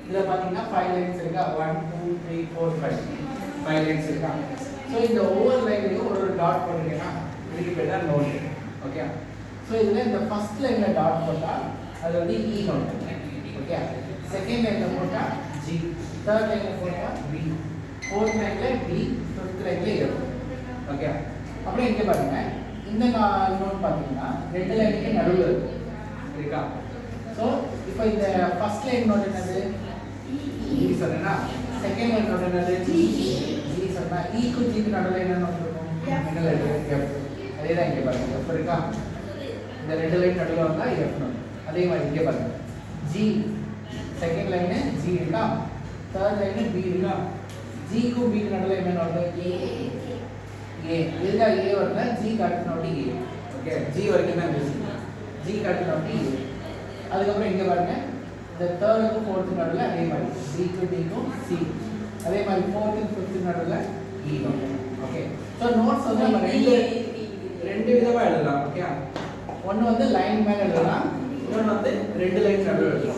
இதில் பார்த்தீங்கன்னா 5 லைன்ஸ் இருக்கா, 1 2 3 4 5 லைன்ஸ் இருக்கா. ஸோ இந்த ஒவ்வொரு லைன்லையும் ஒரு டாட் போட்டிங்கன்னா இதுக்கு பேர் தான் நோட். ஓகே. ஸோ இதில் இந்த ஃபர்ஸ்ட் லைனில் டாட் போட்டால் அது வந்து இ நோட். ஓகே. செகண்ட் லைனில் போட்டால் ஜி, தேர்ட் லைனில் போட்டால் பி, ஃபோர்த் லைனில் டி, ஃபிஃப்த் லைனில் எஃப். ஓகே. அப்புறம் இங்கே பாருங்க, இந்த நோட் பார்த்தீங்கன்னா ரெண்டு லைனுக்கு நடுவில் இருக்கா. ஸோ இப்போ இந்த ஃபர்ஸ்ட் லைன் நோட் என்னது, இ சொன்னா. செகண்ட் லைன் நோட் என்னது, ஜி சொன்னா. ஈக்கு ஜிக்கு நடுவில் என்ன நோட் இருக்கும், என்ன லெட்டர், எஃப். அதே தான் இங்கே பாருங்க, எஃப் இருக்கா. இந்த ரெண்டு லைன் நடுவில் வந்தால் எஃப் நோட். அதே மாதிரி இங்கே பாருங்க, ஜி செகண்ட் லைனு ஜி இருக்கா, தேர்ட் லைனு பி இருக்கா. ஜிக்கும் பிக்கு நடுவில் என்ன நோட்டு, ஏ. இதுதான் ஏ வரல, ஜி அடுத்த நோட்டு ஏ. ஓகே. ஜி வரைக்கும் தான் பேசுங்க, ஜி அடுத்த நோட்டு ஏ. அதுக்கப்புறம் இங்கே பாருங்க, இந்த தேர்டுக்கும் ஃபோர்த்துக்கு நடுவில் அதே மாதிரி சிக்கும் டிக்கும் சி. அதே மாதிரி ஃபோர்த்துக்கு ஃபிஃப்த்துக்கு நடுவில் இ நோட். ஓகே. ஸோ நோட்ஸ் வந்து நம்ம ரெண்டு விதமாக எழுதலாம். ஓகே. ஒன்று வந்து லைன் மேலே எழுதலாம், இன்னொன்று வந்து ரெண்டு லைன் நடுவில் எழுதலாம்.